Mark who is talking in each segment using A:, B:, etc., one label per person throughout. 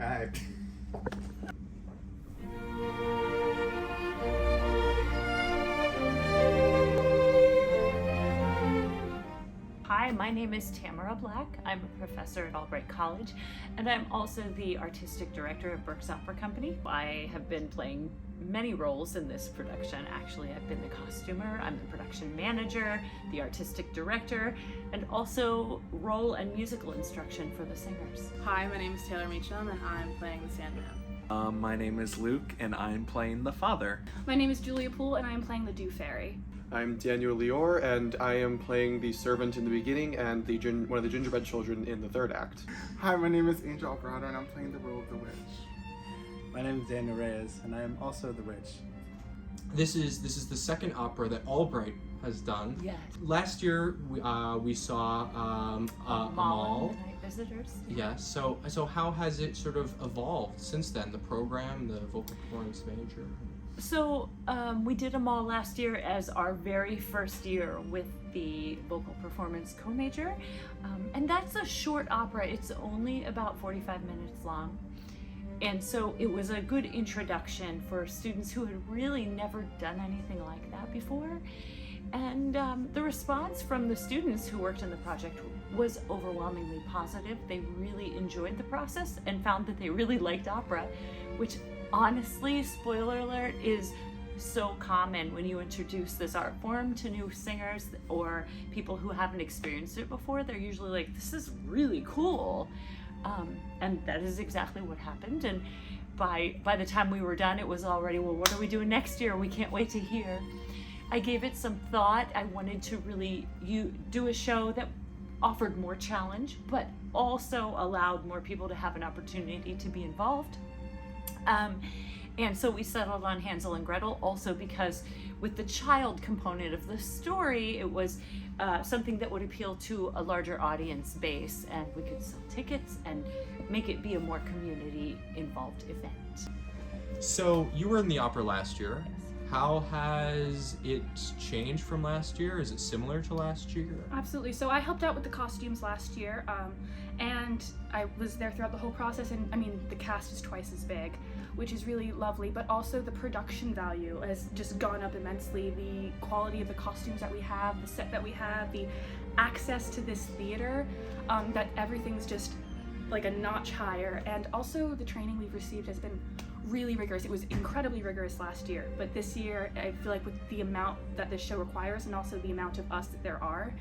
A: Alright.
B: Hi, my name is Tamara Black. I'm a professor at Albright College, and I'm also the artistic director of Berks Opera Company. I have been playing many roles in this production. Actually, I've been the costumer, I'm the production manager, the artistic director, and also role and musical instruction for the singers.
C: Hi, my name is Taylor Meacham, and I'm playing the Sandman.
D: My name is Luke, and I'm playing the father.
E: My name is Julia Poole, and I am playing the Dew Fairy.
F: I'm Daniel Lior, and I am playing the servant in the beginning and one of the gingerbread children in the third act.
A: Hi, my name is Angel Alvarado, and I'm playing the role of the witch.
G: My name is Daniel Reyes, and I am also the witch.
H: This is the second opera that Albright has done.
B: Yes.
H: Last year we saw Amal.
B: Night Visitors.
H: Yes. So how has it sort of evolved since then? The program, the vocal performance major.
B: So we did them all last year as our very first year with the vocal performance co-major. And that's a short opera. It's only about 45 minutes long. And so it was a good introduction for students who had really never done anything like that before. And the response from the students who worked in the project was overwhelmingly positive. They really enjoyed the process and found that they really liked opera, which honestly, spoiler alert, is so common when you introduce this art form to new singers or people who haven't experienced it before. They're usually like, this is really cool. And that is exactly what happened. And by the time we were done, it was already, well, what are we doing next year? We can't wait to hear. I gave it some thought. I wanted to really do a show that offered more challenge, but also allowed more people to have an opportunity to be involved. And so we settled on Hansel and Gretel, also because with the child component of the story, it was something that would appeal to a larger audience base, and we could sell tickets and make it be a more community-involved event.
H: So you were in the opera last year.
B: Yes.
H: How has it changed from last year? Is it similar to last year?
E: Absolutely. So I helped out with the costumes last year, and I was there throughout the whole process, and I mean, the cast is twice as big, which is really lovely, but also the production value has just gone up immensely. The quality of the costumes that we have, the set that we have, the access to this theater, that everything's just like a notch higher, and also the training we've received has been really rigorous. It was incredibly rigorous last year, but this year I feel like with the amount that this show requires and also the amount of us that there are,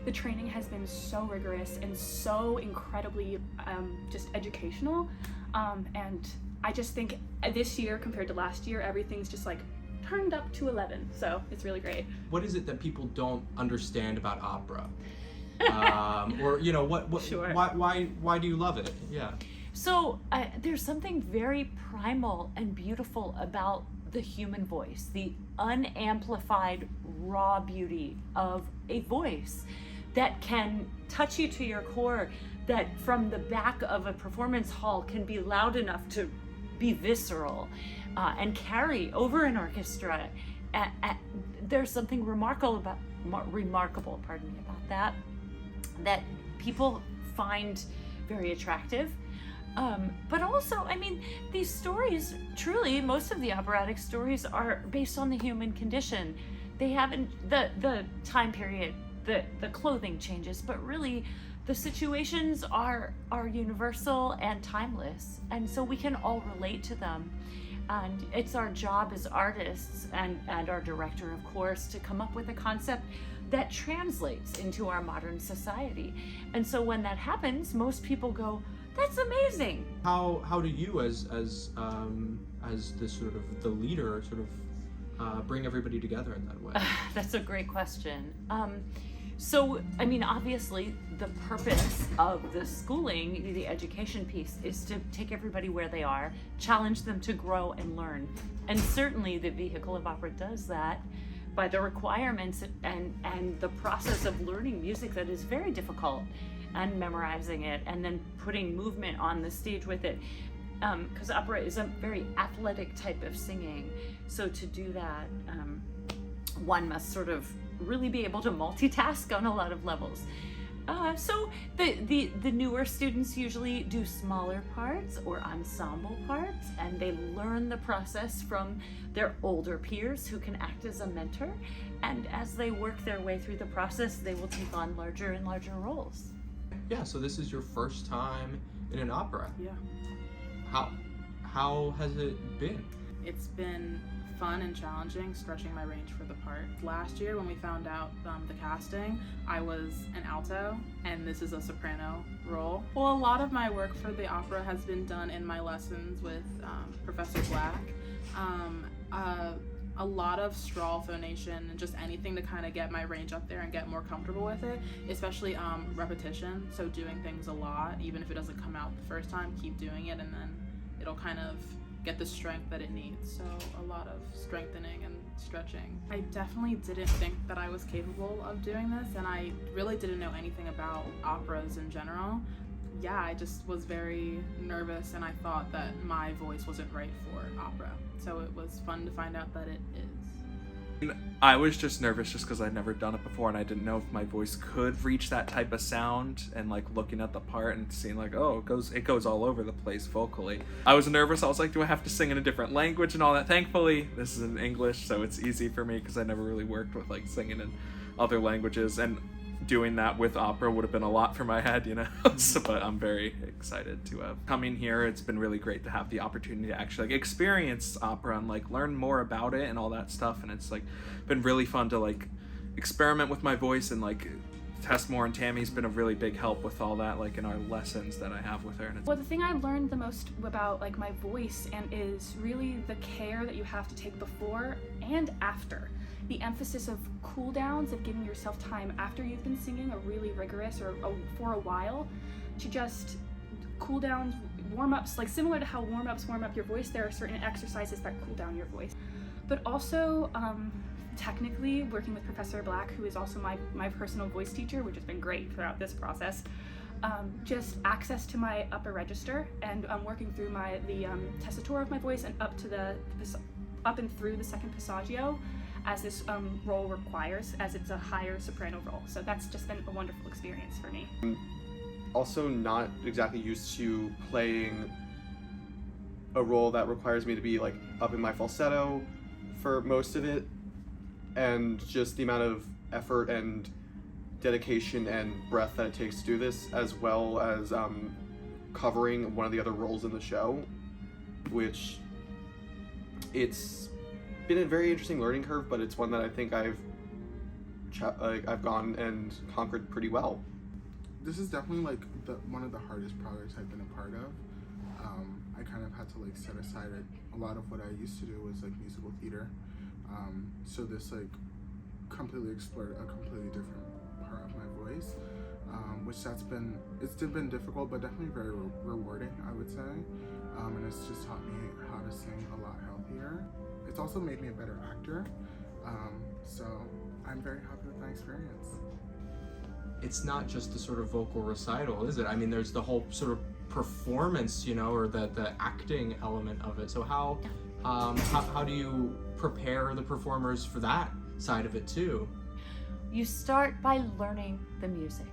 E: the training has been so rigorous and so incredibly just educational, and I just think this year compared to last year, everything's just like turned up to 11, so it's really great.
H: What is it that people don't understand about opera? Or what?
B: Sure.
H: Why do you love it? Yeah.
B: So there's something very primal and beautiful about the human voice, the unamplified raw beauty of a voice that can touch you to your core, that from the back of a performance hall can be loud enough to be visceral and carry over an orchestra. There's something remarkable about that people find very attractive. But also, I mean, these stories, truly, most of the operatic stories are based on the human condition. They haven't, the time period, the clothing changes, but really the situations are universal and timeless. And so we can all relate to them. And it's our job as artists and our director, of course, to come up with a concept that translates into our modern society. And so when that happens, most people go, that's amazing.
H: How do you as the sort of the leader sort of bring everybody together in that way?
B: That's a great question. So, I mean, obviously the purpose of the schooling, the education piece, is to take everybody where they are, challenge them to grow and learn. And certainly the vehicle of opera does that by the requirements and the process of learning music that is very difficult, and memorizing it and then putting movement on the stage with it. Because opera is a very athletic type of singing. So to do that, one must sort of really be able to multitask on a lot of levels. So the newer students usually do smaller parts or ensemble parts, and they learn the process from their older peers who can act as a mentor. And as they work their way through the process, they will take on larger and larger roles.
H: Yeah, so this is your first time in an opera.
C: Yeah.
H: How has it been?
C: It's been fun and challenging, stretching my range for the part. Last year when we found out the casting, I was an alto and this is a soprano role. Well, a lot of my work for the opera has been done in my lessons with Professor Black. A lot of strawl phonation and just anything to kind of get my range up there and get more comfortable with it, especially repetition. So doing things a lot, even if it doesn't come out the first time, keep doing it and then it'll kind of get the strength that it needs. So a lot of strengthening and stretching. I definitely didn't think that I was capable of doing this, and I really didn't know anything about operas in general. Yeah, I just was very nervous and I thought that my voice wasn't right for opera. So it was fun to find out that it is.
D: I was just nervous just because I'd never done it before, and I didn't know if my voice could reach that type of sound, and like looking at the part and seeing like, oh, it goes all over the place vocally. I was nervous. I was like, do I have to sing in a different language and all that? Thankfully, this is in English, so it's easy for me because I never really worked with like singing in other languages, and doing that with opera would have been a lot for my head, you know. So, but I'm very excited to have come in here. It's been really great to have the opportunity to actually like experience opera and like learn more about it and all that stuff. And it's like been really fun to like experiment with my voice and like test more. And Tammy's been a really big help with all that, like in our lessons that I have with her. And
E: Well, the thing I learned the most about like my voice and is really the care that you have to take before and after. The emphasis of cool downs, of giving yourself time after you've been singing a really rigorous or for a while to just cool down, warm ups, like similar to how warm ups warm up your voice, there are certain exercises that cool down your voice. But also, technically working with Professor Black, who is also my personal voice teacher, which has been great throughout this process, just access to my upper register and working through the tessitura of my voice and up and through the second passaggio, as this role requires, as it's a higher soprano role. So that's just been a wonderful experience for me.
F: Also not exactly used to playing a role that requires me to be like up in my falsetto for most of it, and just the amount of effort and dedication and breath that it takes to do this, as well as covering one of the other roles in the show, which it's been a very interesting learning curve, but it's one that I think I've gone and conquered pretty well.
A: This is definitely like one of the hardest projects I've been a part of. I kind of had to like set aside a lot of what I used to do was like musical theater. So this like completely explored a completely different part of my voice, which it's been difficult, but definitely very rewarding, I would say. And it's just taught me how to sing a lot healthier. It's also made me a better actor, so I'm very happy with my experience.
H: It's not just the sort of vocal recital, is it? I mean, there's the whole sort of performance, you know, or the acting element of it. So how do you prepare the performers for that side of it too?
B: You start by learning the music,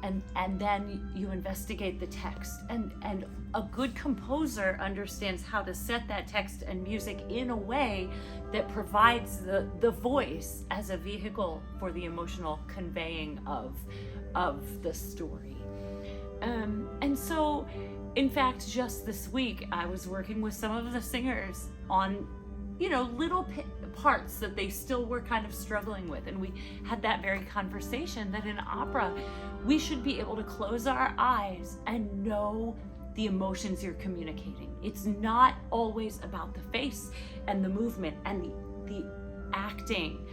B: and then you investigate the text, and a good composer understands how to set that text and music in a way that provides the voice as a vehicle for the emotional conveying of the story. And so, in fact, just this week I was working with some of the singers on, you know, little parts that they still were kind of struggling with, and we had that very conversation that in opera we should be able to close our eyes and know the emotions you're communicating. It's not always about the face and the movement and the acting.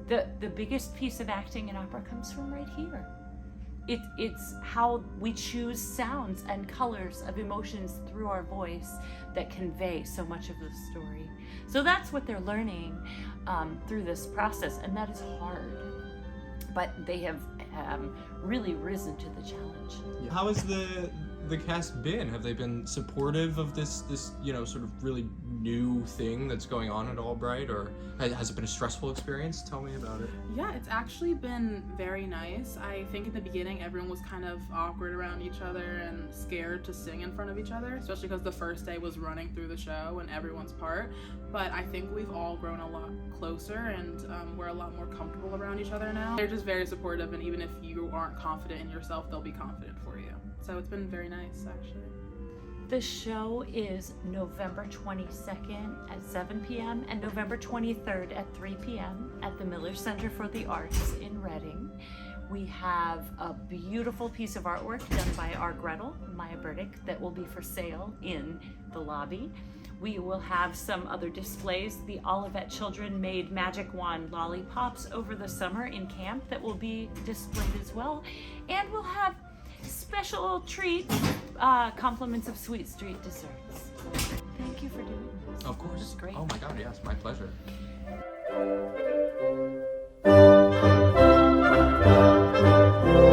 B: The biggest piece of acting in opera comes from right here. It's how we choose sounds and colors of emotions through our voice that convey so much of the story. So that's what they're learning through this process, and that is hard. But they have really risen to the challenge.
H: How has the cast been? Have they been supportive of this you know, sort of really new thing that's going on at Albright, or has it been a stressful experience? Tell me about it.
C: Yeah, it's actually been very nice. I think in the beginning everyone was kind of awkward around each other and scared to sing in front of each other, especially because the first day was running through the show and everyone's part. But I think we've all grown a lot closer, and we're a lot more comfortable around each other now. They're just very supportive, and even if you aren't confident in yourself, they'll be confident for you. So it's been very nice, actually.
B: The show is November 22nd at 7 p.m. and November 23rd at 3 p.m. at the Miller Center for the Arts in Reading. We have a beautiful piece of artwork done by our Gretel, Maya Burdick, that will be for sale in the lobby. We will have some other displays. The Olivet children made magic wand lollipops over the summer in camp that will be displayed as well. And we'll have special treats, compliments of Sweet Street desserts. Thank you for doing this.
H: Of course.
B: It was great.
H: Oh my God, yes, my pleasure.